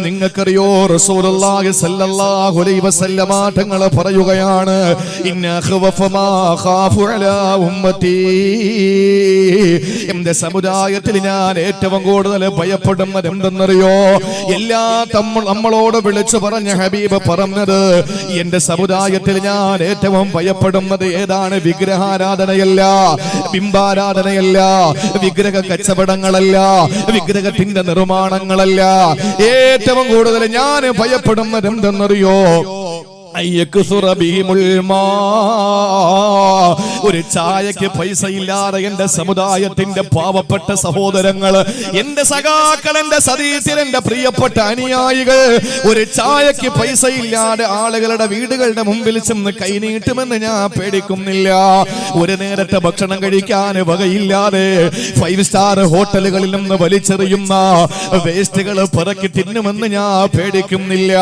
നിങ്ങൾക്കറിയോ റസൂലുള്ളാഹി സ്വല്ലല്ലാഹു അലൈഹി വസല്ലമ തങ്ങൾ പറയുകയാണ്, ഇന്ന ഖവഫ മാ ഖാഫു അലാ ഉമ്മത്തി, എന്റെ സമുദായത്തിൽ ഞാൻ ഏറ്റവും കൂടുതൽ ഭയപ്പെടുന്നത് എന്തെന്നറിയോ? എല്ലാ നമ്മളോട് വിളിച്ചു പറഞ്ഞ ഹബീബ് പറഞ്ഞത്, എന്റെ സമുദായത്തിൽ ഞാൻ ഏറ്റവും ഭയപ്പെടുന്നത് ഏതാണ്? വിഗ്രഹാരാധനയല്ല, ബിംബാരാധനയല്ല, വിഗ്രഹ കച്ചവടങ്ങളല്ല, വിഗ്രഹത്തിന്റെ നിർമ്മാണങ്ങളല്ല. ഏറ്റവും കൂടുതൽ ഞാൻ ഭയപ്പെടുന്നത് എന്തെന്നറിയോ? ഒരു ചായക്ക് പൈസ ഇല്ലാതെ എന്റെ സമുദായത്തിന്റെ പാവപ്പെട്ട സഹോദരങ്ങൾ, എന്റെ സഖാക്കൾ, എന്റെ സതീശൻ, എന്റെ പ്രിയപ്പെട്ട അനുയായികൾ ഒരു ചായക്ക് പൈസ ഇല്ലാതെ ആളുകളുടെ വീടുകളുടെ മുമ്പിൽ ചെന്ന് കൈനീട്ടുമെന്ന് ഞാൻ പേടിക്കുന്നില്ല. ഒരു നേരത്തെ ഭക്ഷണം കഴിക്കാൻ വകയില്ലാതെ 5 സ്റ്റാർ ഹോട്ടലുകളിൽ നിന്ന് വലിച്ചെറിയുന്ന വേസ്റ്റുകൾ പിറക്കി തിന്നുമെന്ന് ഞാൻ പേടിക്കുന്നില്ല.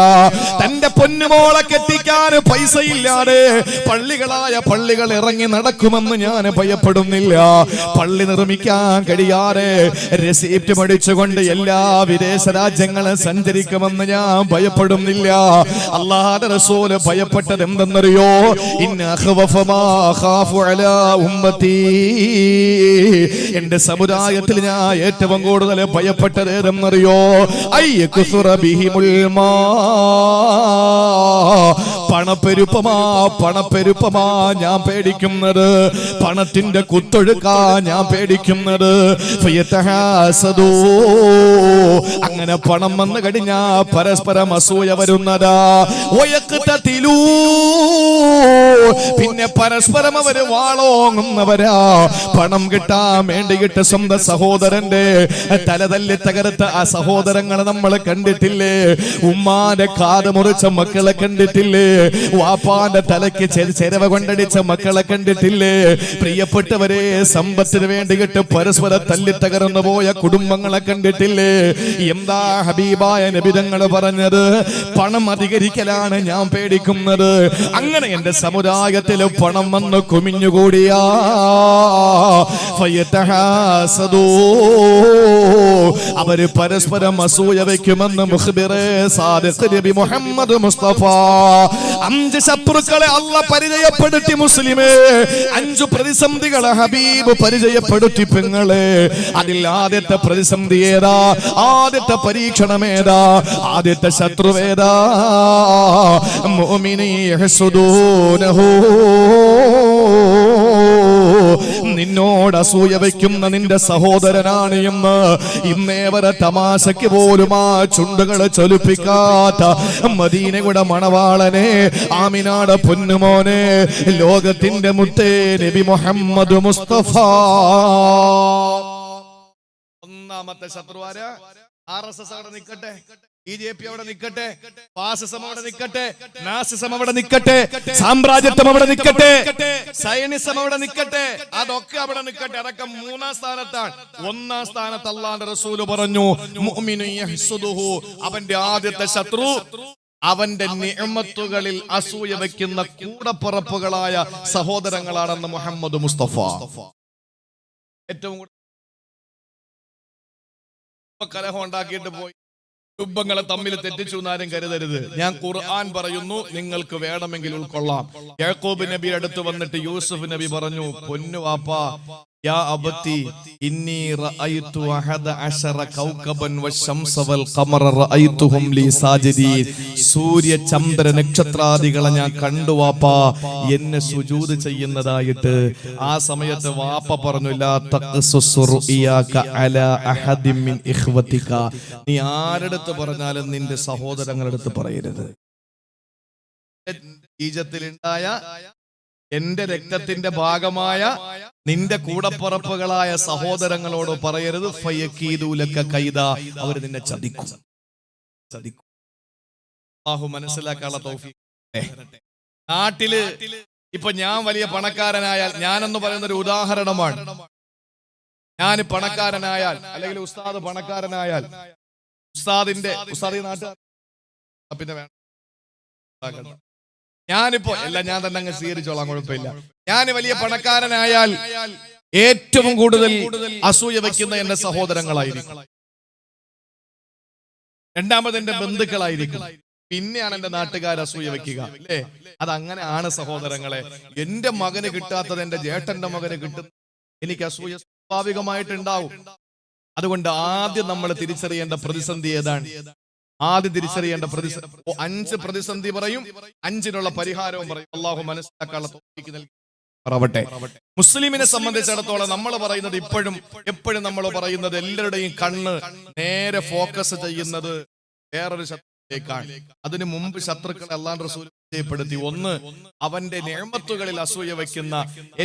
തന്റെ പൊന്നുമോളെ കെട്ടിക്കാൻ പൈസ ഇല്ലാതെ പള്ളികൾ ഇറങ്ങി നടക്കുമെന്ന് ഞാൻ ഭയപ്പെടുന്നില്ല. പള്ളി നിർമ്മിക്കാൻ കഴിയാതെ റെസിപ്റ്റ് മേടിച്ചുകൊണ്ട് എല്ലാ വിദേശ രാജ്യങ്ങളും സഞ്ചരിക്കുമെന്ന് ഞാൻ ഭയപ്പെടുന്നില്ല. അല്ലാഹുവിന്റെ റസൂൽ ഭയപ്പെട്ടത് എന്തെന്നറിയോ? ഇന്ന ഖവഫ മാ ഖാഫു അലാ ഉമ്മത്തി, എന്റെ സമുദായത്തിൽ ഞാൻ ഏറ്റവും കൂടുതൽ ഭയപ്പെട്ടത് ഏതെന്നറിയോ? അയ്യക്സുറ ബിഹിമുൽ മാ, പണപ്പെരുപ്പമാ ഞാൻ പേടിക്കുന്നത്, പണത്തിന്റെ കുത്തൊഴുക്കാ ഞാൻ പേടിക്കുന്നത്. അങ്ങനെ പണം വന്നു കഴിഞ്ഞാ പരസ്പരം അസൂയ വരുന്നതാ. പിന്നെ പരസ്പരം അവര് വാളോങ്ങുന്നവരാ. പണം കിട്ടാൻ വേണ്ടിയിട്ട് സ്വന്തം സഹോദരന്റെ തലതല്ലി തകർത്ത ആ സഹോദരങ്ങളെ നമ്മൾ കണ്ടിട്ടില്ലേ? ഉമ്മാന്റെ കാത് മുറിച്ച മക്കളെ കണ്ടിട്ടില്ലേ? വാപ്പാന്റെ തലയ്ക്ക് ചെരവ കൊണ്ടടിച്ച മക്കളെ കണ്ടിട്ടില്ലേ? പ്രിയപ്പെട്ടവരെ, സമ്പത്തിന് വേണ്ടിയിട്ട് പരസ്പരം തല്ലിത്തകർന്നു പോയ കുടുംബങ്ങളെ കണ്ടിട്ടില്ലേ? എന്താ ഹബീബായ നബി തങ്ങൾ പറഞ്ഞത്? പണം അധികരിക്കലാണ് ഞാൻ പേടിക്കുന്നത്. അങ്ങനെ എന്റെ സമുദായത്തിൽ പണം വന്ന് കുമിഞ്ഞുകൂടിയാ അവര് പരസ്പരം അസൂയ വയ്ക്കുമെന്ന് മുഖ്ബിറെ സാദിഖ് നബി മുഹമ്മദ് മുസ്തഫ. 5 ശത്രുക്കളെ അല്ലാഹ് പരിചയപ്പെടുത്തി മുസ്ലിമേ. 5 പ്രതിസന്ധികളെ ഹബീബ് പരിചയപ്പെടുത്തി പെങ്ങളെ. അതിൽ ആദ്യത്തെ പ്രതിസന്ധി ഏതാ? ആദ്യത്തെ പരീക്ഷണം ഏതാ? ആദ്യത്തെ ശത്രുവേദാ? മുഅ്മിനീ യഹ്സുദൂനഹു, നിന്നോട് അസൂയ വയ്ക്കുന്ന നിന്റെ സഹോദരനാണ് എന്ന് ഇന്നേവരെ തമാശയ്ക്ക് പോലും ആ ചുണ്ടുകളെ ചൊലിപ്പിക്കാത്ത മദീനയുടെ മണവാളനെ, ആമിനാട് പൊന്നുമോനെ, ലോകത്തിന്റെ മുത്തേ നബി മുഹമ്മദ് മുസ്തഫ. ഒന്നാമത്തെ ശത്രുവാര RSS അവിടെ നിൽക്കട്ടെ, BJP അവിടെ നിൽക്കട്ടെ, ഫാസിസം അവിടെ നിൽക്കട്ടെ, നാസിസം അവിടെ നിൽക്കട്ടെ, സാമ്രാജ്യത്വം അവിടെ നിൽക്കട്ടെ, സൈനിസം അവിടെ നിൽക്കട്ടെ, അതൊക്കെ അവിടെ നിൽക്കട്ടെ. അതൊക്കെ 3-ാം സ്ഥാനത്താണ്. 1-ാം സ്ഥാനത്ത് അല്ലാഹുവിന്റെ റസൂൽ പറഞ്ഞു, മുഅ്മിനു യഹ്സുദുഹു, അവന്റെ ആദ്യത്തെ ശത്രു അവന്റെ നിഅമത്തുകളിൽ അസൂയ വയ്ക്കുന്ന കൂടപ്പുറപ്പുകളായ സഹോദരങ്ങളാണെന്ന് മുഹമ്മദ് മുസ്തഫ. ഏറ്റവും കലഹം ഉണ്ടാക്കിയിട്ട് പോയി കുടുംബങ്ങളെ തമ്മിൽ തെറ്റിച്ചു എന്നാരും കരുതരുത്. ഞാൻ ഖുർആൻ പറയുന്നു, നിങ്ങൾക്ക് വേണമെങ്കിൽ ഉൾക്കൊള്ളാം. യാക്കൂബ് നബി അടുത്ത് വന്നിട്ട് യൂസുഫ് നബി പറഞ്ഞു, പൊന്നു വാപ്പാ, യാ അബത്തി ഇന്നി റഅയ്തു 11 കൗകബൻ വശംസ വൽ ഖമറ റഅയ്തുഹും ലി സാജിദീൻ. സൂര്യ ചന്ദ്ര നക്ഷത്രാദികളെ ഞാൻ കണ്ടു വാപ്പാ, എന്നെ സുജൂദ് ചെയ്യുന്നതായിട്ട്. ആ സമയത്ത് വാപ്പ പറഞ്ഞു, ലാ തഖ്സുസ് റുഇയാക അലാ അഹദിൻ മിൻ ഇഖ്വതിക, നീ ആരെടുത്ത് പറഞ്ഞാലും നിന്റെ സഹോദരങ്ങളുടെ അടുത്ത് പറയരുത്. ഈജത്തിലുണ്ടായ എന്റെ രക്തത്തിന്റെ ഭാഗമായ നിന്റെ കൂടപ്പുറപ്പുകളായ സഹോദരങ്ങളോട് പറയരുത്. ഫയക്കീദൂലക കൈദ, അവർ നിന്നെ ചതിക്കും. അല്ലാഹു മനസ്സിലാക്കാനുള്ള തൗഫീഖ്. നാട്ടില് ഇപ്പൊ ഞാൻ വലിയ പണക്കാരനായാൽ, ഞാനെന്ന് പറയുന്ന ഒരു ഉദാഹരണമാണ്, ഞാൻ പണക്കാരനായാൽ അല്ലെങ്കിൽ ഉസ്താദ് പണക്കാരനായാൽ, ഉസ്താദ് നാട്ടുകാർ പിന്നെ വേണം, ഞാനിപ്പോ എല്ലാം ഞാൻ തന്നെ അങ്ങ് സ്വീകരിച്ചോളാം, കുഴപ്പമില്ല. ഞാൻ വലിയ പണക്കാരനായാൽ ഏറ്റവും കൂടുതൽ അസൂയ വയ്ക്കുന്ന എന്റെ സഹോദരങ്ങളായിരിക്കും. രണ്ടാമത് എന്റെ ബന്ധുക്കളായിരിക്കും, പിന്നെയാണ് എന്റെ നാട്ടുകാർ അസൂയ വെക്കുക, അല്ലേ? അതങ്ങനെയാണ് സഹോദരങ്ങളെ. എന്റെ മകന് കിട്ടാത്തത് എന്റെ ജേട്ടന്റെ മകന് കിട്ടും, എനിക്ക് അസൂയ സ്വാഭാവികമായിട്ടുണ്ടാവും. അതുകൊണ്ട് ആദ്യം നമ്മൾ തിരിച്ചറിയേണ്ട പ്രതിസന്ധി ഏതാണ്? ആദ്യം തിരിച്ചറിയേണ്ട പ്രതിസന്ധി 5 പ്രതിസന്ധി പറയും, 5-നുള്ള പരിഹാരവും പറയും. അള്ളാഹു മനസ്സിലാക്കാനുള്ള തൗഫീഖ് നൽകി. മുസ്ലിമിനെ സംബന്ധിച്ചിടത്തോളം നമ്മൾ പറയുന്നത് എപ്പോഴും നമ്മൾ പറയുന്നത് എല്ലാവരുടെയും കണ്ണ് നേരെ ഫോക്കസ് ചെയ്യുന്നത് വേറൊരു ശത്രുക്കളിലേക്കാണ്. അതിനു മുമ്പ് ശത്രുക്കളെ അല്ലാഹു റസൂൽ പരിചയപ്പെടുത്തി. ഒന്ന്, അവന്റെ നിഅമത്തുകളിൽ അസൂയ വയ്ക്കുന്ന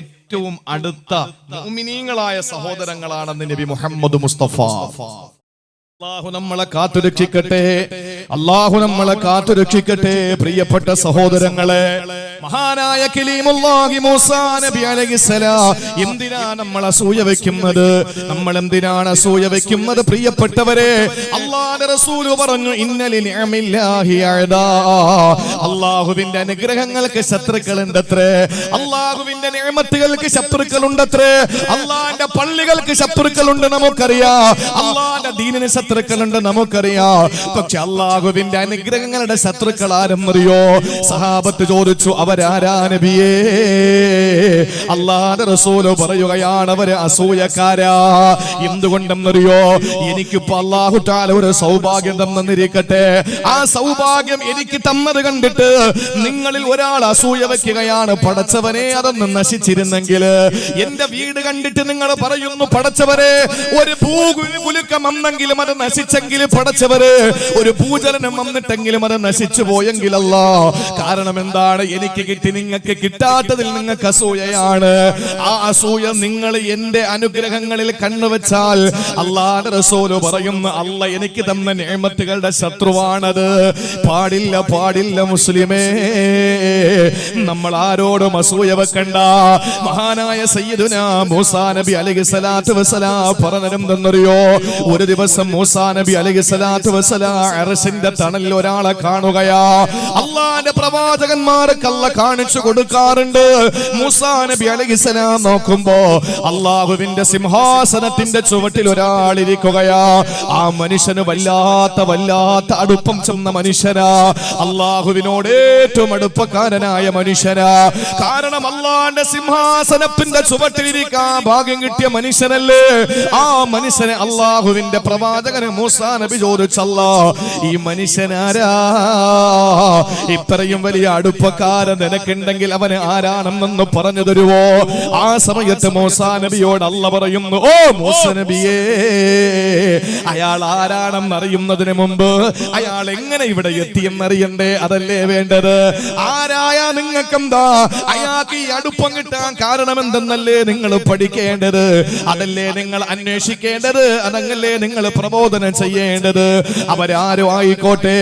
ഏറ്റവും അടുത്ത മുഅ്മിനീങ്ങളായ സഹോദരങ്ങളാണെന്ന് നബി മുഹമ്മദ് മുസ്തഫ. അല്ലാഹു നമ്മളെ കാത്തുരക്ഷിക്കട്ടെ, അല്ലാഹു നമ്മളെ കാത്തുരക്ഷിക്കട്ടെ. പ്രിയപ്പെട്ട സഹോദരങ്ങളെ, മഹാനായ കലീമുല്ലാഹി മൂസാ നബി അലൈഹിസ്സലാം എന്തിനാ നമ്മൾ അസൂയ വെക്കുന്നത്? നമ്മൾ എന്തിനാണ് അസൂയ വെക്കുന്നത്? പ്രിയപ്പെട്ടവരെ, അല്ലാഹുവിന്റെ റസൂൽ പറഞ്ഞു, ഇന്നലി നിഅമില്ലാഹി അഅദാ. അല്ലാഹുവിന്റെ അനുഗ്രഹങ്ങൾക്ക് ശത്രുക്കളുണ്ടത്രേ, അല്ലാഹുവിന്റെ നിഅമത്തുകൾക്ക് ശത്രുക്കളുണ്ടത്രേ, അല്ലാഹുവിന്റെ പള്ളികൾക്ക് ശത്രുക്കളുണ്ട് നമുക്കറിയാം, അല്ലാഹുവിന്റെ ദീനിന് ശത്രുക്കളുണ്ട് നമുക്കറിയാം. പക്ഷെ അല്ലാഹുവിന്റെ അനുഗ്രഹങ്ങളുടെ ശത്രുക്കൾ ആരെന്നറിയോ? സഹാബത്ത് ചോദിച്ചു, അവരാരാ നബിയേ? അല്ലാഹുവിന്റെ റസൂൽ പറയുകയാണ്, അവര് അസൂയക്കാരാ. എന്തുകൊണ്ടെന്നറിയോ? എനിക്കിപ്പോ അല്ലാഹു തആല ഒരു സൗഭാഗ്യം തന്നിരിക്കട്ടെ, ആ സൗഭാഗ്യം എനിക്ക് തന്നത് കണ്ടിട്ട് നിങ്ങളിൽ ഒരാൾ അസൂയ വെക്കുകയാണ്. പടച്ചവനെ, അതൊന്ന് നശിച്ചിരുന്നെങ്കിൽ. എന്റെ വീട് കണ്ടിട്ട് നിങ്ങൾ പറയുന്നു, പടച്ചവരെ ഒരു ഭൂകുലുക്കം വന്നെങ്കിലും അത് നശിച്ചെങ്കിൽ, പടച്ചവരെ ഒരു ഭൂചലനം വന്നിട്ടെങ്കിലും അത് നശിച്ചു പോയെങ്കിലല്ല. കാരണം എന്താണ്? എനിക്ക് കിട്ടി, നിങ്ങൾക്ക് കിട്ടാത്തതിൽ നിങ്ങൾക്ക് അസൂയയാണ്. ആ അസൂയ നിങ്ങൾ എന്റെ അനുഗ്രഹങ്ങളിൽ കണ്ണുവെച്ചാൽ അല്ലാഹുവിന്റെ റസൂൽ പറയുന്നു, അല്ല എനിക്ക് തന്ന നിഅമത്തുകളുടെ ശത്രുവാണത്. പാടില്ല, പാടില്ല മുസ്ലിമേ. നമ്മൾ ആരോടും അസൂയ വെക്കണ്ട. മഹാനായ സയ്യിദുനാ മൂസാ നബി അലൈഹിസ്സലാത്തു വസ്സലാം പറഞ്ഞതെന്തെന്നറിയോ? ഒരു ദിവസം മൂസാ നബി അലൈഹിസ്സലാത്തു വസ്സലാം അർശിന്റെ തണലിൽ ഒരാളെ കാണുകയാ. അല്ലാഹുവിന്റെ പ്രവാചകന്മാർക്ക് അല്ലാഹു കാണിച്ചു കൊടുക്കാറുണ്ട്. മൂസാ നബി അലൈഹിസ്സലാം നോക്കുമ്പോ അല്ലാഹുവിന്റെ സിംഹാസനത്തിന്റെ ചുവട്ടിൽ ഒരാൾ ഇരിക്കുകയാ. ആ മനുഷ്യന് വല്ലാത്ത അടുപ്പം ചെന്ന മനുഷ്യനാ, അല്ലാഹുവിനോട് ഏറ്റവും അടുപ്പക്കാരനായ മനുഷ്യനാ. കാരണം അല്ലാഹുവിന്റെ സിംഹാസനത്തിന്റെ ചുവട്ടിലിരിക്കാൻ ഭാഗ്യം കിട്ടിയ മനുഷ്യനല്ലേ. ആ മനുഷ്യനെ അല്ലാഹുവിന്റെ പ്രവാചകന് മൂസാ നബി ചോദിച്ചല്ലോ, ഈ മനുഷ്യനാരാ? ഇത്രയും വലിയ അടുപ്പക്കാരൻ നിനക്കുണ്ടെങ്കിൽ അവന് ആരാണെന്നൊന്ന് പറഞ്ഞു തരുവോ? ആ സമയത്ത് മൂസാ നബിയോട് അല്ലാഹു പറയുന്നു, ഓ മൂസാ നബിയേ, അയാൾ ആരാണെന്ന് അറിയുന്നതിന് മുമ്പ് അയാൾ എങ്ങനെ ഇവിടെ എത്തിയെന്നറിയണ്ടേ? അതല്ലേ വേണ്ടത്? ആരായ നിങ്ങൾക്കെന്താ? അയാൾക്ക് ഈ അടുപ്പം കിട്ടാൻ കാരണം എന്തെന്നല്ലേ നിങ്ങൾ പഠിക്കേണ്ടത്? അതല്ലേ നിങ്ങൾ അന്വേഷിക്കേണ്ടത്? അതല്ലേ നിങ്ങൾ പ്രബോധനം ചെയ്യേണ്ടത്? അവരാരോ ആയിക്കോട്ടെ,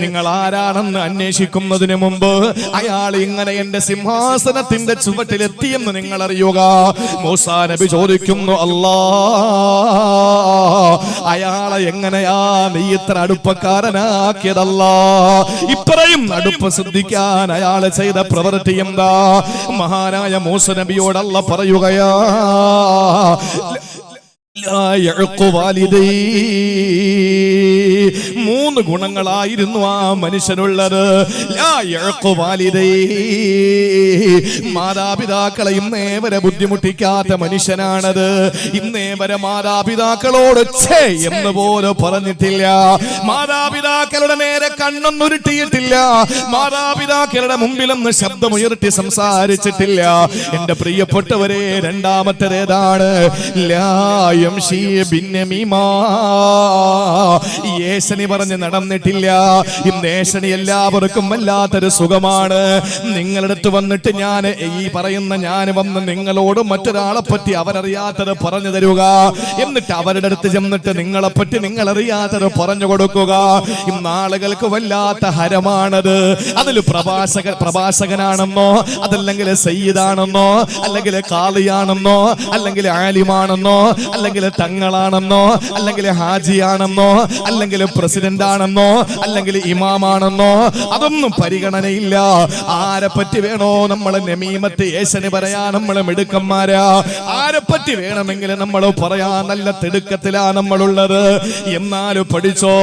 നിങ്ങൾ ആരാണെന്ന് അന്വേഷിക്കുന്നതിന് മുമ്പ് അയാൾ ഇങ്ങനെ എന്റെ സിംഹാസനത്തിന്റെ ചുവട്ടിലെത്തിയെന്ന് നിങ്ങൾ അറിയുക. മൂസാ നബി ചോദിക്കുന്നു, അല്ലാ, അയാളെ എങ്ങനെയാ നീ ഇത്ര അടുപ്പക്കാരനാക്കിയതല്ല? ഇത്രയും അടുപ്പ് ശ്രദ്ധിക്കാൻ അയാളെ ചെയ്ത പ്രവൃത്തി എന്താ? മഹാനായ മൂസാ നബിയോട് അല്ലാഹു പറയുകയാ, മൂന്ന് ഗുണങ്ങളായിരുന്നു ആ മനുഷ്യനുള്ളത്. മാതാപിതാക്കളെ ഇന്നേ വരെ ബുദ്ധിമുട്ടിക്കാത്ത മനുഷ്യനാണത്. ഇന്നേ വരെ മാതാപിതാക്കളോട് ഛേ എന്ന് പോലും പറഞ്ഞിട്ടില്ല. മാതാപിതാക്കളുടെ നേരെ കണ്ണൊന്നുരുട്ടിയിട്ടില്ല. മാതാപിതാക്കളുടെ മുമ്പിലൊന്ന് ശബ്ദമുയർത്തി സംസാരിച്ചിട്ടില്ല. എന്റെ പ്രിയപ്പെട്ടവരെ, രണ്ടാമത്തേതാണ് യേശനി പറഞ്ഞ് നടന്നിട്ടില്ല. ഇന്ന് യേശനി എല്ലാവർക്കും വല്ലാത്തൊരു സുഖമാണ്. നിങ്ങളുടെ അടുത്ത് വന്നിട്ട് ഞാൻ വന്ന് നിങ്ങളോട് മറ്റൊരാളെ പറ്റി അവരറിയാത്തത് പറഞ്ഞു തരുക, എന്നിട്ട് അവരുടെ അടുത്ത് ചെന്നിട്ട് നിങ്ങളെ പറ്റി നിങ്ങളറിയാത്തത് പറഞ്ഞു കൊടുക്കുക. ഇന്ന് ആളുകൾക്ക് വല്ലാത്ത ഹരമാണത്. അതിൽ പ്രഭാഷകനാണെന്നോ, അതല്ലെങ്കിൽ സയ്യിദാണെന്നോ, അല്ലെങ്കിൽ ഖാളിയാണെന്നോ, അല്ലെങ്കിൽ ആലിമാണെന്നോ, അല്ലെങ്കിൽ അല്ലെങ്കിൽ തങ്ങളാണെന്നോ, അല്ലെങ്കിൽ ഹാജിയാണെന്നോ, അല്ലെങ്കിൽ പ്രസിഡന്റ് ആണെന്നോ, അല്ലെങ്കിൽ ഇമാമാണെന്നോ, അതൊന്നും പരിഗണനയില്ല. ആരെ പറ്റി വേണോ നമ്മൾ നമീമത്ത് ഏശന് പറയാ നമ്മൾ മിടുക്കന്മാരാ. ആരെ പറ്റി വേണമെങ്കിൽ നമ്മൾ പറയാ നല്ല തിടുക്കത്തിലാ നമ്മളുള്ളത്. എന്നാലും പഠിച്ചോ,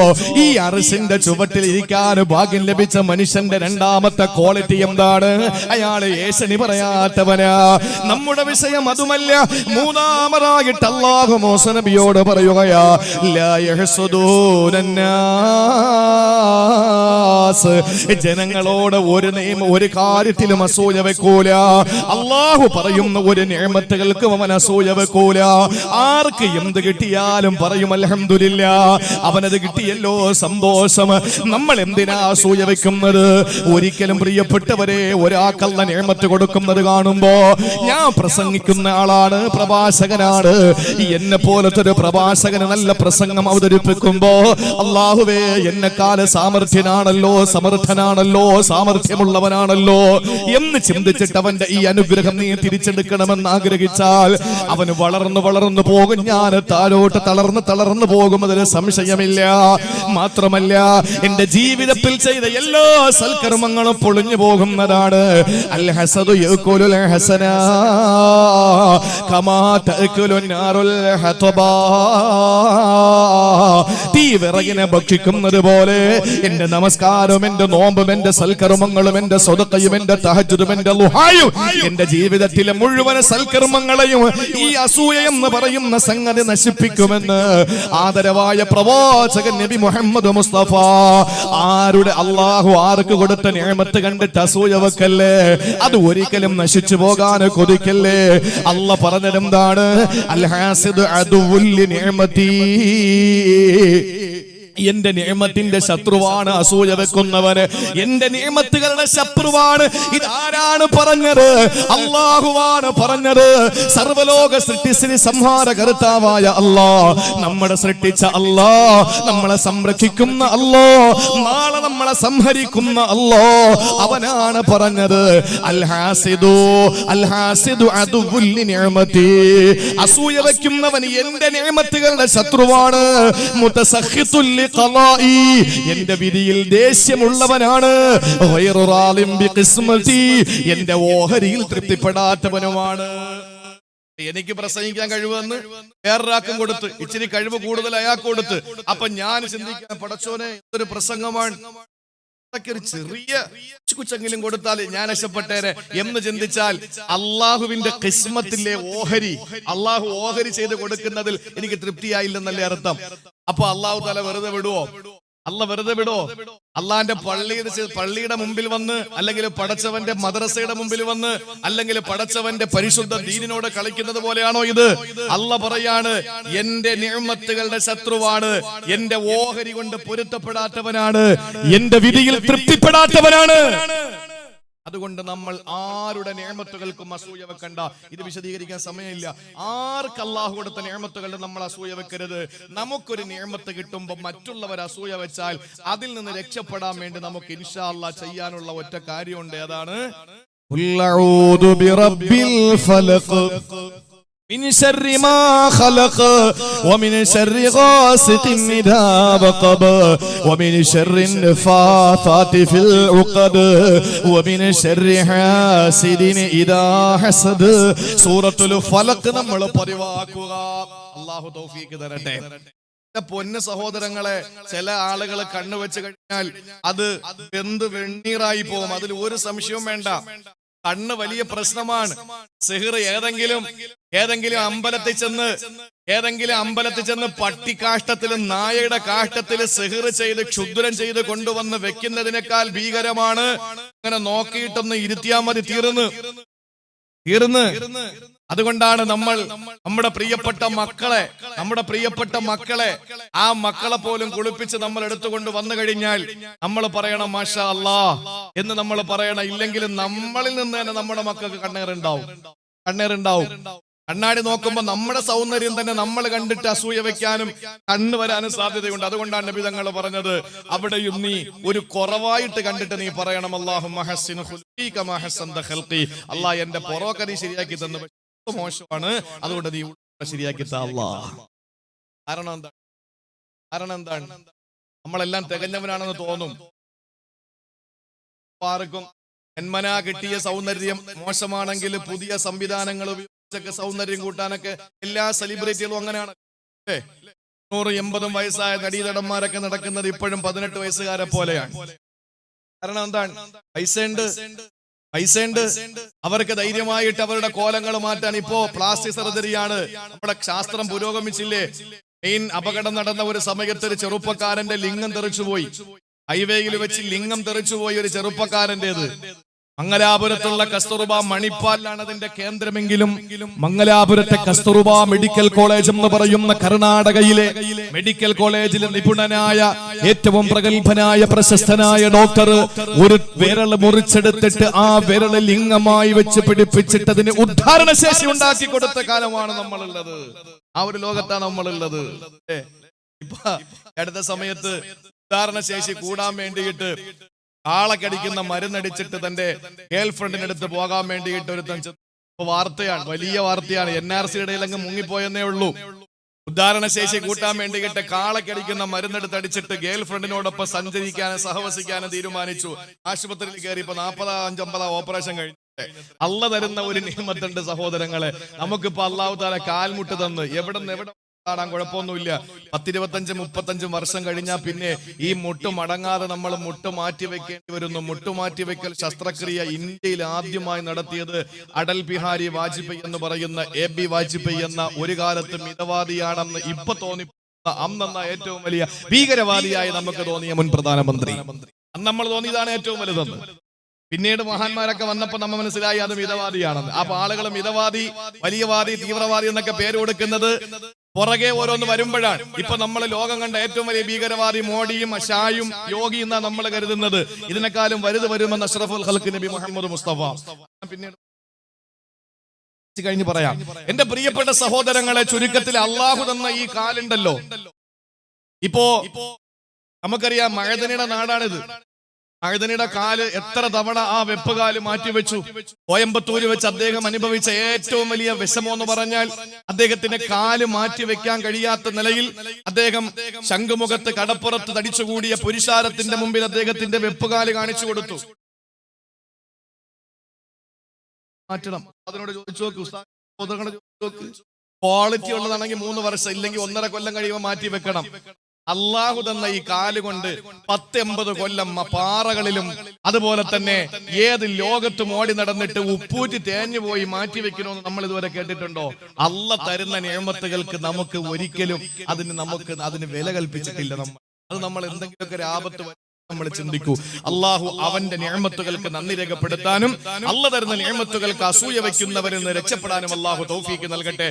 ഈ അർശിന്റെ ചുവട്ടിൽ ഇരിക്കാൻ ഭാഗ്യം ലഭിച്ച മനുഷ്യന്റെ രണ്ടാമത്തെ ക്വാളിറ്റി എന്താണ്? അയാള് ഏശനി പറയാത്തവനാ. നമ്മുടെ വിഷയം അതുമല്ല. മൂന്നാമതായിട്ട് അല്ലാഹു മൂസ നബിയോട് പറയുകയാ, ലാ യഹ്സുദൂനന്നാസ്, ജനങ്ങളോട് ഒരു കാര്യത്തിലും അസൂയ വെക്കൂല. അല്ലാഹു പറയുന്ന ഒരു നിഅമത്തുകൾക്കും അവൻ അസൂയ വെക്കൂല. ആർക്ക് എന്ത് കിട്ടിയാലും പറയും അൽഹംദുലില്ലാ, അവനത് കിട്ടിയല്ലോ സന്തോഷം. നമ്മൾ എന്തിനാ അസൂയ വെക്കുന്നത്? ഒരിക്കലും പ്രിയപ്പെട്ടവരെ, ഒരാൾക്കുള്ള നിഅമത്ത് കൊടുക്കുന്നത് കാണുമ്പോ, ഞാൻ പ്രസംഗിക്കുന്ന ആളാണ്, പ്രഭാഷകനാണ്, എന്നെ പോലത്തെ ഒരു പ്രഭാഷകന് നല്ല പ്രസംഗം അവതരിപ്പിക്കുമ്പോ, അല്ലാഹുവേ എന്നെക്കാല സാമർഥ്യനാണല്ലോ, സമർത്ഥനാണല്ലോ, സാമർഥ്യമുള്ളവനാണല്ലോ എന്ന് ചിന്തിച്ചിട്ട് അവന്റെ ഈ അനുഗ്രഹം നീ തിരിച്ചെടുക്കണമെന്ന് ആഗ്രഹിച്ചാൽ അവന് വളർന്നു വളർന്നു പോകും. ഞാൻ താഴോട്ട് തളർന്നു പോകും, അതിൽ സംശയമില്ല. മാത്രമല്ല, എന്റെ ജീവിതത്തിൽ ചെയ്ത എല്ലാ സൽക്കർമ്മങ്ങളും പൊളിഞ്ഞു പോകുന്നതാണ്. അൽ ഹസദു യഅകുലുൽ ഹസനാ കമാ തഅകുലുൻ നാറുൽ ഹതബാ, തീ വിറകിനെ ഭക്ഷിക്കുന്നത് പോലെ എന്റെ നമസ്കാരവും, എന്റെ നോമ്പും, എന്റെ സൽക്കർമ്മങ്ങളും, എന്റെ സ്വതക്കയും, എന്റെ തഹജ്ജുദും, എന്റെ ളുഹായും, എന്റെ ജീവിതത്തിലെ മുഴുവൻ സൽക്കർമ്മങ്ങളെയും ഈ അസൂയ എന്ന് പറയുന്ന സംഗതി നശിപ്പിക്കുമെന്ന് ആദരവായ പ്രവാചകൻ നബി മുഹമ്മദ് മുസ്തഫ. ആരുടെ അല്ലാഹു ആർക്ക് കൊടുത്ത നിഅമത്ത് കണ്ടിട്ട് അസൂയ വെക്കല്ലേ, അത് ഒരിക്കലും നശിച്ചു പോകാൻ കൊതിക്കല്ലേ. അല്ലാഹ് പറഞ്ഞതെന്താണ്? അൽ ഹാസിദു അദുവുൽ നിഅമതി, എന്റെ നിഅമത്തിന്റെ ശത്രുവാണ് അസൂയ വെക്കുന്നവന്, എന്റെ നിഅമത്തുകളുടെ ശത്രുവാണ്. ഇതാരാണ് പറഞ്ഞത്? അല്ലാഹുവാണ് പറഞ്ഞത്. സർവലോക സൃഷ്ടിസ്ഥിതി സംഹാരകർത്താവായ അല്ലാഹ്, നമ്മളെ സൃഷ്ടിച്ച അല്ലാഹ്, നമ്മളെ സംരക്ഷിക്കുന്ന അല്ലാഹ്, നാളെ നമ്മളെ സംഹരിക്കുന്ന അല്ലാഹ്, അവനാണ് പറഞ്ഞത്. അൽ ഹാസിദു അദുവുൽ നിഅമതി, അസൂയ വെക്കുന്നവൻ എന്റെ നിഅമത്തുകളുടെ ശത്രുവാണ്. മുതസഖിതുൽ ഖളാഇ, എന്റെ വിധിയിൽ ദേഷ്യമുള്ളവനാണ്. ഗൈറു റാളിം ബിഖിസ്മതി, എന്റെ ഓഹരിയിൽ തൃപ്തിപ്പെടാത്തവനുമാണ്. എനിക്ക് പ്രസംഗിക്കാൻ കഴിവെന്ന് വേറൊരാൾക്കും കൊടുത്ത്, ഇച്ചിരി കഴിവ് കൂടുതൽ അയാൾക്ക് കൊടുത്ത്, അപ്പൊ ഞാൻ ചിന്തിക്കാൻ, പടച്ചോനെ എന്തൊരു പ്രസംഗമാണ്, ഒരു ചെറിയ കുച്ചെങ്കിലും കൊടുത്താൽ ഞാൻ രക്ഷപ്പെട്ടേരെ എന്ന് ചിന്തിച്ചാൽ, അള്ളാഹുവിന്റെ ഖിസ്മത്തിലെ ഓഹരി, അള്ളാഹു ഓഹരി ചെയ്ത് കൊടുക്കുന്നതിൽ എനിക്ക് തൃപ്തിയായില്ലെന്നല്ലേ അർത്ഥം. അപ്പൊ അള്ളാഹു തആല വെറുതെ വിടുവോ? അല്ല വെറുതെ വിടോ? അള്ളാന്റെ പള്ളിയുടെ മുമ്പിൽ വന്ന്, അല്ലെങ്കിൽ പടച്ചവന്റെ മദ്രസയുടെ മുമ്പിൽ വന്ന്, അല്ലെങ്കിൽ പടച്ചവന്റെ പരിശുദ്ധ ദീനിനോട് കളിക്കുന്നത് പോലെയാണോ ഇത്? അല്ല പറയാണ്, എന്റെ നിഅമത്തുകളുടെ ശത്രുവാണ്, എന്റെ ഓഹരി കൊണ്ട് പൊരുത്തപ്പെടാത്തവനാണ്, എന്റെ വിധിയിൽ തൃപ്തിപ്പെടാത്തവനാണ്. അതുകൊണ്ട് നമ്മൾ ആരുടെ നിഅമത്തുകൾക്കും അസൂയ വെക്കണ്ട. ഇത് വിശദീകരിക്കാൻ സമയമില്ല. ആർക്ക് അല്ലാഹു കൊടുത്ത നിഅമത്തുകളുടെ നമ്മൾ അസൂയ വെക്കരുത്. നമുക്കൊരു നിഅമത്ത് കിട്ടുമ്പോൾ മറ്റുള്ളവർ അസൂയ വെച്ചാൽ അതിൽ നിന്ന് രക്ഷപ്പെടാൻ വേണ്ടി നമുക്ക് ഇൻഷാ അല്ലാഹ് ചെയ്യാനുള്ള ഒറ്റ കാര്യമുണ്ട്. അതാണ് ഖുൽ അഊദു ബിറബ്ബിൽ ഫലഖ് من شر ما خلق ومن شر غاسق إذا وقب ومن شر النفاثات في العقد ومن شر حاسد إذا حسد. സൂറത്തുൽ ഫലഖ് നമ്മൾ പതിവാക്കുക. അല്ലാഹു തൗഫീഖ് തരട്ടെ. പൊന്നു സഹോദരങ്ങളെ, ചില ആളുകൾ കണ്ണു വെച്ച് കഴിഞ്ഞാൽ അത് വെന്ത് വെണ്ണീറായി പോകും, അതിൽ ഒരു സംശയവും വേണ്ട. കണ്ണ് വലിയ പ്രശ്നമാണ്. സിഹ്ർ ഏതെങ്കിലും അമ്പലത്തിൽ ചെന്ന് പട്ടിക്കാഷ്ടത്തിലും നായയുടെ കാഷ്ടത്തില് സിഹ്ർ ചെയ്ത് ക്ഷുദ്രം ചെയ്ത് കൊണ്ടുവന്ന് വെക്കുന്നതിനേക്കാൾ ഭീകരമാണ്. അങ്ങനെ നോക്കിയിട്ടൊന്ന് ഇരുത്തിയാ മതി, തീർന്ന്. അതുകൊണ്ടാണ് നമ്മൾ നമ്മുടെ പ്രിയപ്പെട്ട മക്കളെ ആ മക്കളെ പോലും കുളിപ്പിച്ച് നമ്മൾ എടുത്തുകൊണ്ട് വന്നു കഴിഞ്ഞാൽ നമ്മൾ പറയണം മാഷാ അല്ലാഹ് എന്ന് നമ്മൾ പറയണം. ഇല്ലെങ്കിൽ നമ്മളിൽ നിന്ന് തന്നെ നമ്മുടെ മക്കൾക്ക് കണ്ണേറുണ്ടാവും. കണ്ണാടി നോക്കുമ്പോ നമ്മുടെ സൗന്ദര്യം തന്നെ നമ്മൾ കണ്ടിട്ട് അസൂയ വെക്കാനും കണ്ണു വരാനും സാധ്യതയുണ്ട്. അതുകൊണ്ടാണ് നബി തങ്ങൾ പറഞ്ഞത്, അവിടെയും നീ ഒരു കുറവായിട്ട് കണ്ടിട്ട് നീ പറയണം, അല്ലാഹുമ്മ ഹസ്സിൻ ഖുൽഖി കമാ ഹസ്സൻത ഖൽഖി, അല്ലാഹ് എന്റെ പൊറോക്ക നീ ശരിയാക്കി തന്നു, മോശമാണ്, അതുകൊണ്ട് നീ ശരിയാക്കി താ അല്ലാഹ്. കാരണം എന്താണ്? നമ്മളെല്ലാം തികഞ്ഞവനാണെന്ന് തോന്നും. ആർക്കും ജന്മനാ കിട്ടിയ സൗന്ദര്യം മോശമാണെങ്കിൽ പുതിയ സംവിധാനങ്ങൾ ഉപയോഗിച്ചൊക്കെ സൗന്ദര്യം കൂട്ടാനൊക്കെ എല്ലാ സെലിബ്രിറ്റികളും അങ്ങനെയാണ്. 180 വയസ്സായ നടീനടന്മാരൊക്കെ നടക്കുന്നത് ഇപ്പോഴും 18 വയസ്സുകാരെ പോലെയാണ്. കാരണം എന്താണ്? പൈസയുണ്ട്. അവർക്ക് ധൈര്യമായിട്ട് അവരുടെ കോലങ്ങൾ മാറ്റാൻ ഇപ്പോ പ്ലാസ്റ്റിക് സർജറിയാണ്. നമ്മുടെ ശാസ്ത്രം പുരോഗമിച്ചില്ലേ? മെയിൻ അപകടം നടന്ന ഒരു സമയത്ത് ഒരു ചെറുപ്പക്കാരന്റെ ലിംഗം തെറിച്ചുപോയി. ഹൈവേയിൽ വെച്ച് ലിംഗം തെറിച്ചുപോയി ഒരു ചെറുപ്പക്കാരൻ്റെത്. മംഗലാപുരത്തുള്ള കസ്തൂർബ മണിപ്പാലിലാണ് അതിന്റെ കേന്ദ്രമെങ്കിലും മംഗലാപുരത്തെ കസ്തൂർബ മെഡിക്കൽ കോളേജ് എന്ന് പറയുന്ന കർണാടകയിലെ മെഡിക്കൽ കോളേജിലെ നിപുണനായ ഏറ്റവും പ്രഗത്ഭനായ പ്രശസ്തനായ ഡോക്ടർ ഒരു വിരൽ മുറിച്ചെടുത്തിട്ട് ആ വിരൽ ലിംഗമായി വെച്ച് പിടിപ്പിച്ചിട്ട് അതിന് ഉദ്ധാരണ ശേഷി ഉണ്ടാക്കി കൊടുത്ത കാലമാണ് നമ്മളുള്ളത്. ആ ഒരു ലോകത്താണ് നമ്മളുള്ളത്. ഇപ്പൊ അടുത്ത സമയത്ത് ഉദ്ധാരണ ശേഷി കൂടാൻ വേണ്ടിയിട്ട് ആളെ കടിക്കുന്ന മരുന്നടിച്ചിട്ട് തന്റെ ഗേൾ ഫ്രണ്ടിനടുത്ത് പോകാൻ വേണ്ടിയിട്ട് ഒരു വാർത്തയാണ്, വലിയ വാർത്തയാണ്. NRCയുടെ അങ്ങ് മുങ്ങിപ്പോയെന്നേ ഉള്ളൂ. ഉദ്ധാരണ ശേഷി കൂട്ടാൻ വേണ്ടിയിട്ട് കാളക്കടിക്കുന്ന മരുന്നെടുത്ത് അടിച്ചിട്ട് ഗേൾ ഫ്രണ്ടിനോടൊപ്പം സഞ്ചരിക്കാനും സഹവസിക്കാനും തീരുമാനിച്ചു. ആശുപത്രിയിൽ കയറി ഇപ്പൊ 40-50 ഓപ്പറേഷൻ കഴിഞ്ഞു. അള്ള തരുന്ന ഒരു നിയമത്തുണ്ട് സഹോദരങ്ങളെ. നമുക്കിപ്പോ അള്ളാഹു താല കാൽമുട്ട് തന്ന് എവിടെ ാൻ കുഴപ്പമൊന്നുമില്ല. 10-25-35 വർഷം കഴിഞ്ഞാൽ പിന്നെ ഈ മുട്ട് മടങ്ങാതെ നമ്മൾ മുട്ട് മാറ്റി വെക്കേണ്ടി വരുന്നു. മുട്ടുമാറ്റിവെക്കൽ ശസ്ത്രക്രിയ ഇന്ത്യയിൽ ആദ്യമായി നടത്തിയത് അടൽ ബിഹാരി വാജ്പേയി എന്ന് പറയുന്ന AB വാജ്പേയി എന്ന ഒരു കാലത്ത് മിതവാദിയാണെന്ന് ഇപ്പൊ തോന്നിപ്പോകുന്ന അന്നെന്ന ഏറ്റവും വലിയ ഭീകരവാദിയായി നമുക്ക് തോന്നിയ മുൻ പ്രധാനമന്ത്രി. അന്ന് നമ്മൾ തോന്നിയതാണ് ഏറ്റവും വലുതെന്ന്. പിന്നീട് മഹാന്മാരൊക്കെ വന്നപ്പോ നമ്മൾ മനസ്സിലായി അത് മിതവാദിയാണെന്ന്. അപ്പൊ ആളുകൾ മിതവാദി, വലിയവാദി, തീവ്രവാദി എന്നൊക്കെ പേര് കൊടുക്കുന്നത് പുറകെ ഓരോന്ന് വരുമ്പോഴാണ്. ഇപ്പൊ നമ്മൾ ലോകം കണ്ട ഏറ്റവും വലിയ ഭീകരവാദി മോഡിയും ഷായും യോഗി എന്നാ നമ്മൾ കരുതുന്നത്. ഇതിനെക്കാളും വലുത് വരുമെന്ന് അഷ്റഫുൽ ഖൽഖ് നബി മുഹമ്മദ് മുസ്തഫ. പിന്നീട് കഴിഞ്ഞ് പറയാം. എന്റെ പ്രിയപ്പെട്ട സഹോദരങ്ങളെ, ചുരുക്കത്തിൽ അള്ളാഹു തന്ന ഈ കാലുണ്ടല്ലോ, ഇപ്പോ നമുക്കറിയാം മഴതനിയുടെ നാടാണിത്. മഴതനിയുടെ കാല് എത്ര തവണ ആ വെപ്പുകാല് മാറ്റിവെച്ചു. കോയമ്പത്തൂര് വെച്ച് അദ്ദേഹം അനുഭവിച്ച ഏറ്റവും വലിയ വിഷമം എന്ന് പറഞ്ഞാൽ അദ്ദേഹത്തിന്റെ കാല് മാറ്റിവെക്കാൻ കഴിയാത്ത നിലയിൽ അദ്ദേഹം ശംഖുമുഖത്ത് കടപ്പുറത്ത് തടിച്ചുകൂടിയ പുരുഷാരത്തിന്റെ മുമ്പിൽ അദ്ദേഹത്തിന്റെ വെപ്പുകാല് കാണിച്ചു കൊടുത്തു. മാറ്റണം. അതിനോട് ചോദിച്ചു നോക്ക്, ഉസ്താദ് ക്വാളിറ്റി ഉള്ളതാണെങ്കിൽ 3 വർഷം, ഇല്ലെങ്കിൽ 1.5 കൊല്ലം കഴിയുമ്പോൾ മാറ്റി വെക്കണം. അള്ളാഹു തന്ന ഈ കാലുകൊണ്ട് 10-80 കൊല്ലം പാറകളിലും അതുപോലെ തന്നെ ഏത് ലോകത്തും ഓടി നടന്നിട്ട് ഉപ്പൂറ്റി തേഞ്ഞു പോയി മാറ്റിവെക്കണമെന്ന് നമ്മൾ ഇതുവരെ കേട്ടിട്ടുണ്ടോ? അള്ള തരുന്ന നിയമത്തുകൾക്ക് നമുക്ക് ഒരിക്കലും അതിന് വില കൽപ്പിച്ചിട്ടില്ല. അത് നമ്മൾ എന്തെങ്കിലുമൊക്കെ ഒരു ആപത്ത് നമ്മൾ ചിന്തിക്കൂ. അള്ളാഹു അവന്റെ നിഅമത്തുകൾക്ക് നന്ദി രേഖപ്പെടുത്താനും അള്ള തരുന്ന നിഅമത്തുകൾക്ക് അസൂയ വയ്ക്കുന്നവരിൽ നിന്ന് രക്ഷപ്പെടാനും അള്ളാഹു തൗഫീക്ക് നൽകട്ടെ.